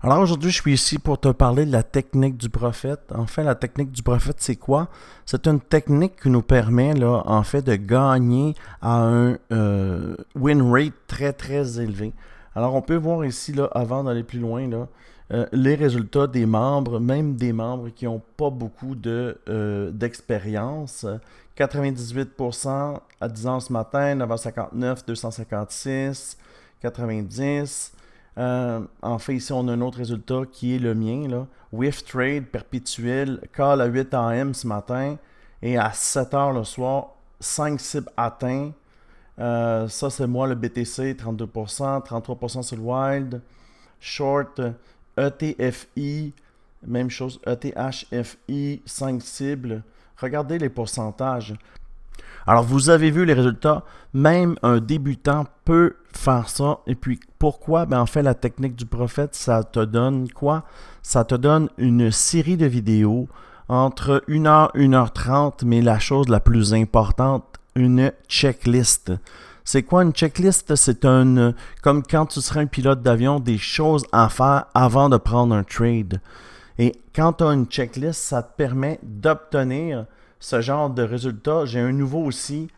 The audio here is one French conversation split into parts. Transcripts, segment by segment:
Alors aujourd'hui, je suis ici pour te parler de la technique du prophète. En fait, la technique du prophète, c'est quoi? C'est une technique qui nous permet, là, en fait, de gagner à un win rate très, très élevé. Alors, on peut voir ici, là, avant d'aller plus loin, là, les résultats des membres, même des membres qui n'ont pas beaucoup d'expérience. 98% à 10 ans ce matin, 9h59, 256, 90. En fait, ici, on a un autre résultat qui est le mien, là. With Trade perpétuel, call à 8 AM ce matin et à 7 heures le soir, 5 cibles atteints. Ça, c'est moi, le BTC, 32%, 33% sur le Wild. Short, ETFI, même chose, ETHFI, 5 cibles. Regardez les pourcentages. Alors, vous avez vu les résultats, même un débutant peut faire ça. Et puis, pourquoi? En fait, la technique du prophète, ça te donne quoi? Ça te donne une série de vidéos entre 1h, 1h30, mais la chose la plus importante, une checklist. C'est quoi une checklist? C'est comme quand tu serais un pilote d'avion, des choses à faire avant de prendre un trade. Et quand tu as une checklist, ça te permet d'obtenir ce genre de résultats. J'ai un nouveau aussi,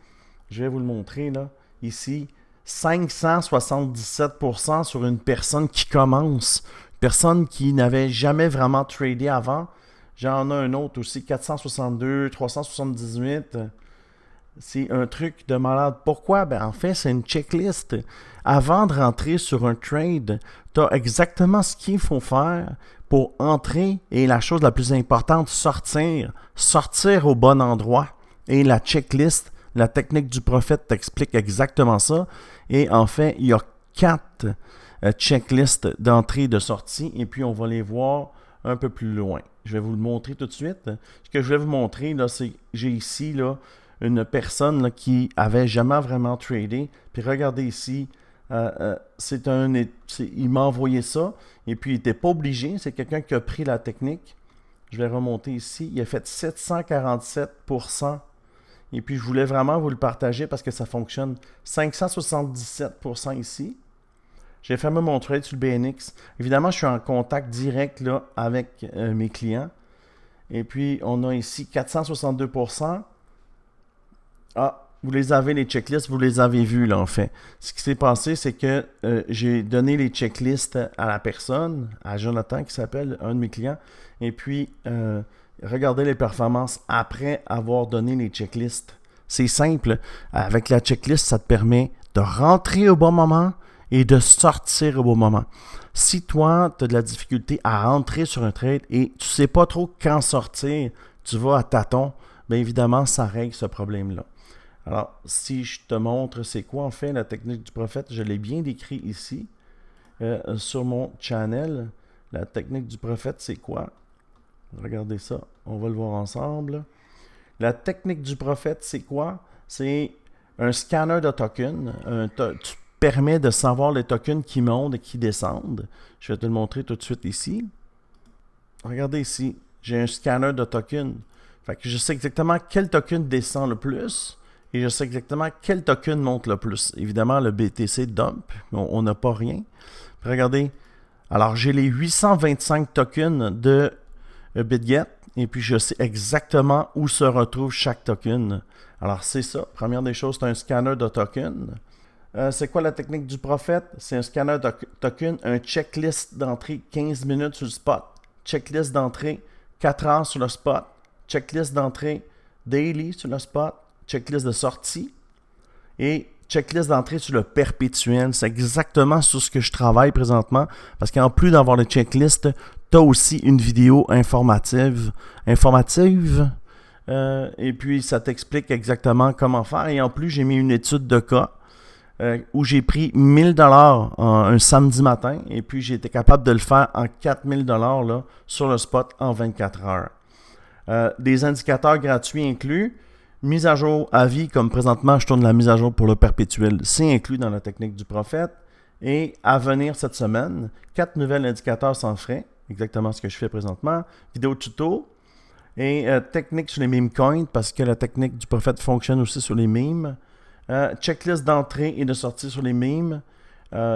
je vais vous le montrer là, ici, 577% sur une personne qui commence, une personne qui n'avait jamais vraiment tradé avant. J'en ai un autre aussi, 462, 378. C'est un truc de malade. Pourquoi? En fait, c'est une checklist. Avant de rentrer sur un trade, tu as exactement ce qu'il faut faire pour entrer et la chose la plus importante, sortir. Sortir au bon endroit. Et la checklist, la technique du prophète t'explique exactement ça. Et en fait, il y a 4 checklists d'entrée et de sortie. Et puis, on va les voir un peu plus loin. Je vais vous le montrer tout de suite. Ce que je vais vous montrer, là, c'est j'ai ici là, une personne là, qui avait jamais vraiment tradé. Puis regardez ici, il m'a envoyé ça et puis il n'était pas obligé. C'est quelqu'un qui a pris la technique. Je vais remonter ici. Il a fait 747%. Et puis je voulais vraiment vous le partager parce que ça fonctionne. 577% ici. J'ai fermé mon trade sur le BNX. Évidemment, je suis en contact direct là, avec mes clients. Et puis on a ici 462%. Ah, vous les avez, les checklists, vous les avez vus, là, en fait. Ce qui s'est passé, c'est que j'ai donné les checklists à la personne, à Jonathan, qui s'appelle un de mes clients. Et puis, regardez les performances après avoir donné les checklists. C'est simple. Avec la checklist, ça te permet de rentrer au bon moment et de sortir au bon moment. Si toi, tu as de la difficulté à rentrer sur un trade et tu ne sais pas trop quand sortir, tu vas à tâtons, bien évidemment, ça règle ce problème-là. Alors, si je te montre c'est quoi en fait la technique du prophète, je l'ai bien décrit ici sur mon channel. La technique du prophète, c'est quoi? Regardez ça, on va le voir ensemble. La technique du prophète, c'est quoi? C'est un scanner de tokens. Tu permets de savoir les tokens qui montent et qui descendent. Je vais te le montrer tout de suite ici. Regardez ici, j'ai un scanner de tokens. Fait que je sais exactement quel token descend le plus. Et je sais exactement quel token monte le plus. Évidemment, le BTC dump, on n'a pas rien. Puis regardez, alors j'ai les 825 tokens de BitGet, et puis je sais exactement où se retrouve chaque token. Alors c'est ça, première des choses, c'est un scanner de tokens. C'est quoi la technique du prophète? C'est un scanner de tokens, un checklist d'entrée 15 minutes sur le spot, checklist d'entrée 4 heures sur le spot, checklist d'entrée daily sur le spot, checklist de sortie et checklist d'entrée sur le perpétuel. C'est exactement sur ce que je travaille présentement parce qu'en plus d'avoir le checklist, tu as aussi une vidéo informative et puis ça t'explique exactement comment faire. Et en plus, j'ai mis une étude de cas où j'ai pris 1000$ un samedi matin et puis j'ai été capable de le faire en 4000$ là, sur le spot en 24 heures. Des indicateurs gratuits inclus. Mise à jour à vie, comme présentement, je tourne la mise à jour pour le perpétuel. C'est inclus dans la technique du prophète. Et à venir cette semaine, 4 nouvelles indicateurs sans frais. Exactement ce que je fais présentement. Vidéo tuto. Et technique sur les meme coins, parce que la technique du prophète fonctionne aussi sur les memes. Checklist d'entrée et de sortie sur les memes.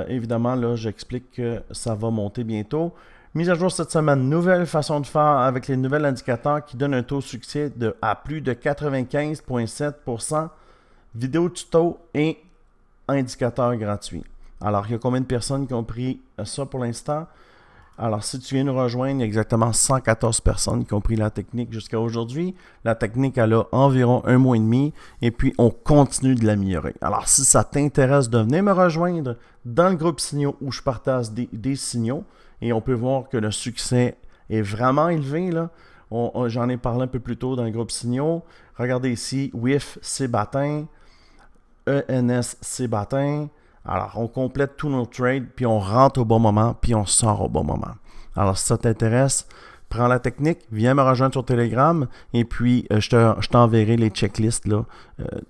Évidemment, là, j'explique que ça va monter bientôt. Mise à jour cette semaine, nouvelle façon de faire avec les nouveaux indicateurs qui donnent un taux de succès à plus de 95,7%. Vidéo tuto et indicateur gratuit. Alors, il y a combien de personnes qui ont pris ça pour l'instant? Alors, si tu viens nous rejoindre, il y a exactement 114 personnes qui ont pris la technique jusqu'à aujourd'hui. La technique, elle a environ 1 mois et demi et puis on continue de l'améliorer. Alors, si ça t'intéresse de venir me rejoindre dans le groupe signaux où je partage des signaux et on peut voir que le succès est vraiment élevé, là. J'en ai parlé un peu plus tôt dans le groupe signaux. Regardez ici, WIF, c'est bâtin, ENS, c'est bâtin. Alors, on complète tous nos trades, puis on rentre au bon moment, puis on sort au bon moment. Alors, si ça t'intéresse, prends la technique, viens me rejoindre sur Telegram, et puis je t'enverrai les checklists là,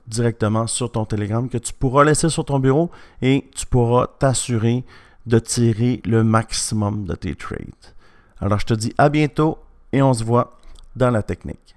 directement sur ton Telegram que tu pourras laisser sur ton bureau et tu pourras t'assurer de tirer le maximum de tes trades. Alors, je te dis à bientôt et on se voit dans la technique.